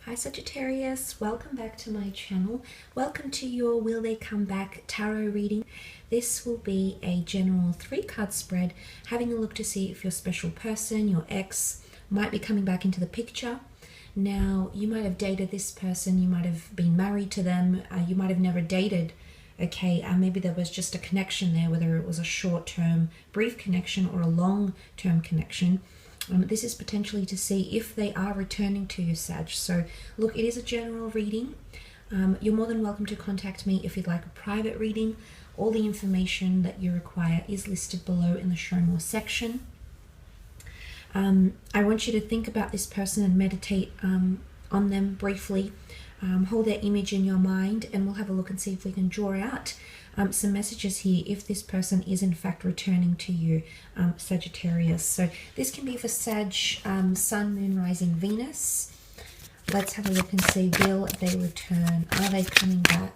Hi Sagittarius, welcome back to my channel. Welcome to your Will They Come Back tarot reading. This will be a general 3-card spread, having a look to see if your special person, your ex, might be coming back into the picture. Now, you might have dated this person, you might have been married to them, you might have never dated, okay, maybe there was just a connection there, whether it was a short-term, brief connection or a long-term connection. This is potentially to see if they are returning to you, Sag. So look, it is a general reading. You're more than welcome to contact me if you'd like a private reading. All the information that you require is listed below in the show more section. I want you to think about this person and meditate on them briefly. Hold their image in your mind, and we'll have a look and see if we can draw out some messages here if this person is in fact returning to you, Sagittarius. So this can be for Sag, Sun, Moon, Rising, Venus. Let's have a look and see, will they return? Are they coming back?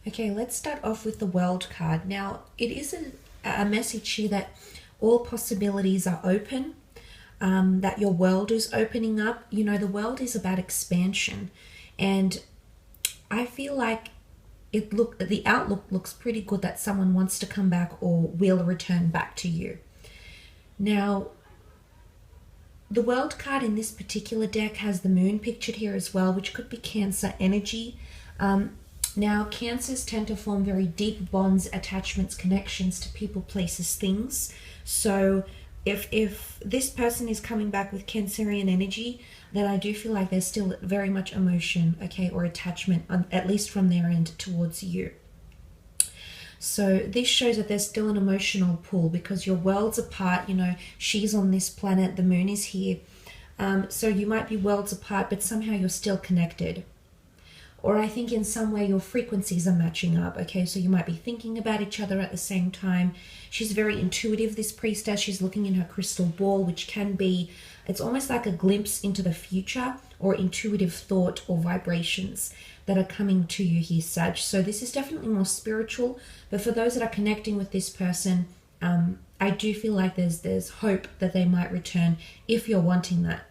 Okay, let's start off with the World card. Now, it is a message here that all possibilities are open, that your world is opening up. You know, the world is about expansion, and I feel like the outlook looks pretty good that someone wants to come back or will return back to you. Now, the World card in this particular deck has the Moon pictured here as well, which could be Cancer energy. Now, Cancers tend to form very deep bonds, attachments, connections to people, places, things. So if this person is coming back with Cancerian energy, then I do feel like there's still very much emotion, okay, or attachment, at least from their end towards you. So this shows that there's still an emotional pull because your worlds apart. You know, she's on this planet, the moon is here. So you might be worlds apart, but somehow you're still connected. Or I think in some way your frequencies are matching up, okay? So you might be thinking about each other at the same time. She's very intuitive, this priestess. She's looking in her crystal ball, which can be, it's almost like a glimpse into the future or intuitive thought or vibrations that are coming to you here, Sag. So this is definitely more spiritual, but for those that are connecting with this person, I do feel like there's hope that they might return if you're wanting that.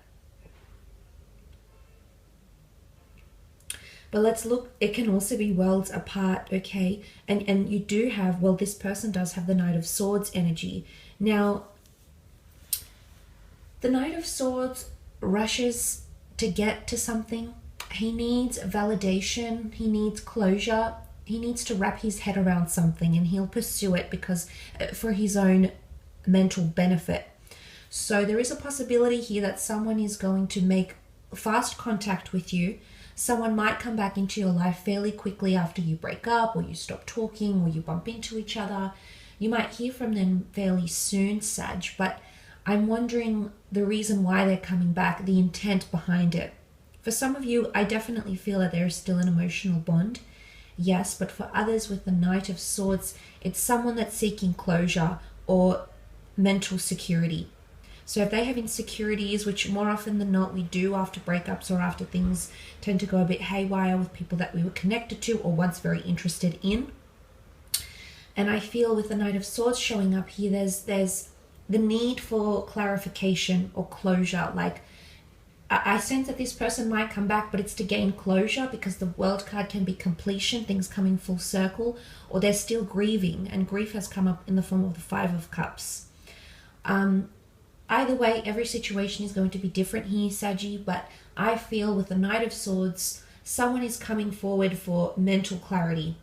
But let's look, it can also be worlds apart, okay? And you do have, well, this person does have the Knight of Swords energy. Now, the Knight of Swords rushes to get to something. He needs validation, he needs closure, he needs to wrap his head around something, and he'll pursue it because for his own mental benefit. So there is a possibility here that someone is going to make fast contact with you. Someone might come back into your life fairly quickly after you break up or you stop talking or you bump into each other. You might hear from them fairly soon, Sag, but I'm wondering the reason why they're coming back, the intent behind it. For some of you, I definitely feel that there is still an emotional bond. Yes, but for others with the Knight of Swords, it's someone that's seeking closure or mental security. So if they have insecurities, which more often than not we do after breakups or after things tend to go a bit haywire with people that we were connected to or once very interested in. And I feel with the Knight of Swords showing up here, there's the need for clarification or closure. Like, I sense that this person might come back, but it's to gain closure because the World card can be completion, things coming full circle, or they're still grieving, and grief has come up in the form of the Five of Cups. Either way, every situation is going to be different here, Saggy, but I feel with the Knight of Swords, someone is coming forward for mental clarity.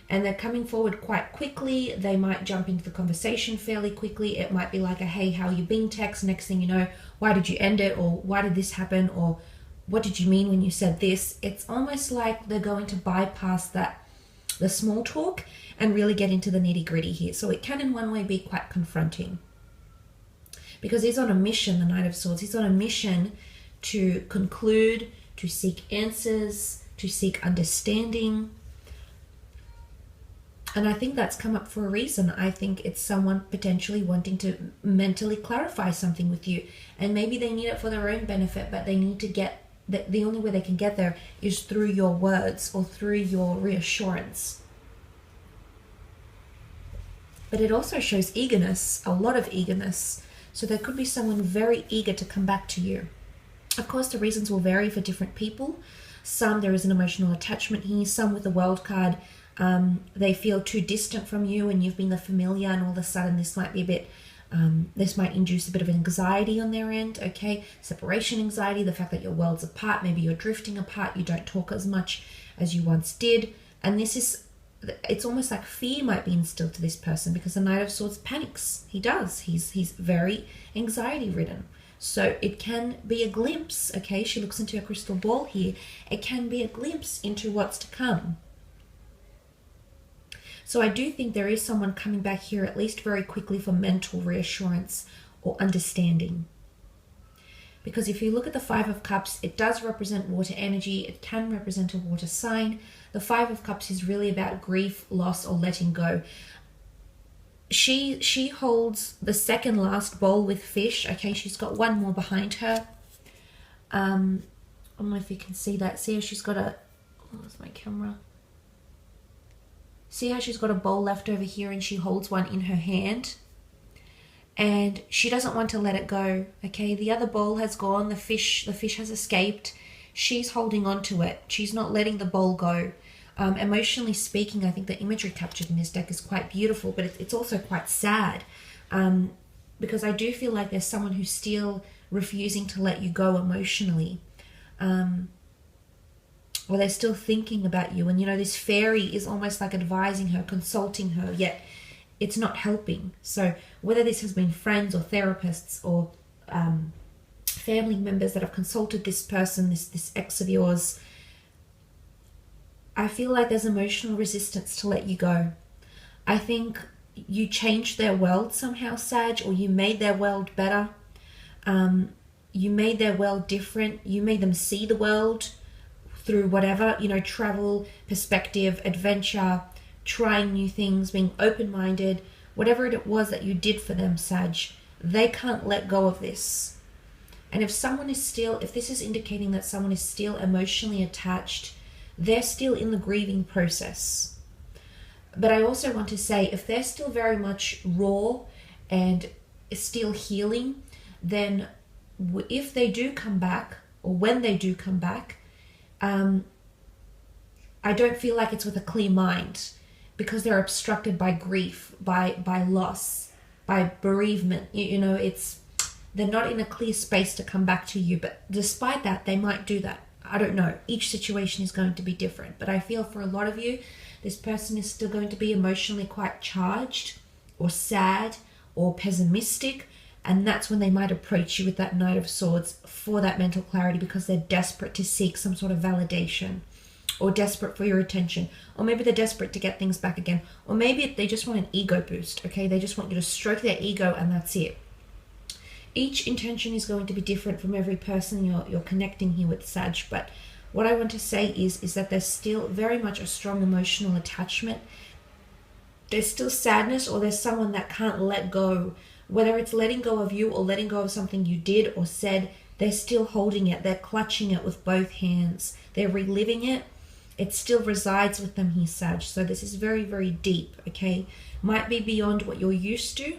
And they're coming forward quite quickly. They might jump into the conversation fairly quickly. It might be like a, hey, how you been text. Next thing you know, why did you end it? Or why did this happen? Or what did you mean when you said this? It's almost like they're going to bypass the small talk and really get into the nitty gritty here. So it can in one way be quite confronting. Because he's on a mission, the Knight of Swords. He's on a mission to conclude, to seek answers, to seek understanding. And I think that's come up for a reason. I think it's someone potentially wanting to mentally clarify something with you. And maybe they need it for their own benefit, but they need to get the only way they can get there is through your words or through your reassurance. But it also shows eagerness, a lot of eagerness. So there could be someone very eager to come back to you. Of course, the reasons will vary for different people. Some, there is an emotional attachment here. Some with the World card, they feel too distant from you and you've been the familiar, and all of a sudden this might be a bit, this might induce a bit of anxiety on their end, okay? Separation anxiety, the fact that your world's apart, maybe you're drifting apart, you don't talk as much as you once did. And this is, it's almost like fear might be instilled to this person, because the Knight of Swords panics. He does. He's very anxiety ridden. So it can be a glimpse, okay? She looks into a crystal ball here. It can be a glimpse into what's to come. So I do think there is someone coming back here, at least very quickly, for mental reassurance or understanding. Because if you look at the Five of Cups, it does represent water energy. It can represent a water sign. The Five of Cups is really about grief, loss, or letting go. She holds the second last bowl with fish. Okay, she's got one more behind her. I don't know if you can see that. See how she's got a... Oh, where's my camera? See how she's got a bowl left over here and she holds one in her hand? And she doesn't want to let it go. Okay, the other bowl has gone. The fish has escaped. She's holding on to it. She's not letting the bowl go. Emotionally speaking, I think the imagery captured in this deck is quite beautiful, but it's also quite sad, because I do feel like there's someone who's still refusing to let you go emotionally, or they're still thinking about you. And, you know, this fairy is almost like advising her, consulting her, yet it's not helping. So whether this has been friends or therapists or family members that have consulted this person, this ex of yours, I feel like there's emotional resistance to let you go. I think you changed their world somehow, Sag, or you made their world better. You made their world different. You made them see the world through whatever, you know, travel, perspective, adventure, trying new things, being open-minded, whatever it was that you did for them, Sag. They can't let go of this. And if someone is still, if this is indicating that someone is still emotionally attached, they're still in the grieving process. But I also want to say, if they're still very much raw and still healing, then if they do come back, or when they do come back, I don't feel like it's with a clear mind, because they're obstructed by grief, by loss, by bereavement. You know, they're not in a clear space to come back to you. But despite that, they might do that. I don't know. Each situation is going to be different. But I feel for a lot of you, this person is still going to be emotionally quite charged or sad or pessimistic. And that's when they might approach you with that Knight of Swords for that mental clarity, because they're desperate to seek some sort of validation, or desperate for your attention. Or maybe they're desperate to get things back again. Or maybe they just want an ego boost, okay? They just want you to stroke their ego and that's it. Each intention is going to be different from every person you're connecting here with, Sag. But what I want to say is that there's still very much a strong emotional attachment. There's still sadness, or there's someone that can't let go. Whether it's letting go of you or letting go of something you did or said, they're still holding it. They're clutching it with both hands. They're reliving it. It still resides with them here, Sag. So this is very, very deep, okay? Might be beyond what you're used to,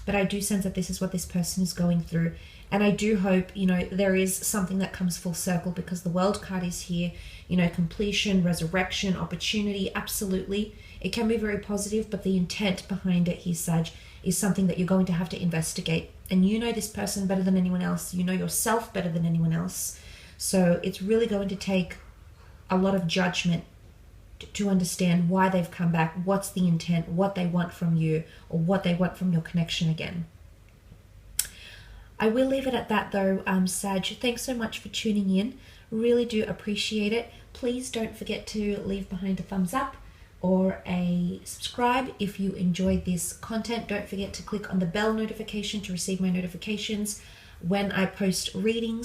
but I do sense that this is what this person is going through. And I do hope, you know, there is something that comes full circle, because the World card is here. You know, completion, resurrection, opportunity, absolutely. It can be very positive, but the intent behind it here, Sag, is something that you're going to have to investigate. And you know this person better than anyone else. You know yourself better than anyone else. So it's really going to take a lot of judgment to understand why they've come back, what's the intent, what they want from you, or what they want from your connection again. I will leave it at that though, Sag. Thanks so much for tuning in. Really do appreciate it. Please don't forget to leave behind a thumbs up or a subscribe if you enjoyed this content. Don't forget to click on the bell notification to receive my notifications when I post readings.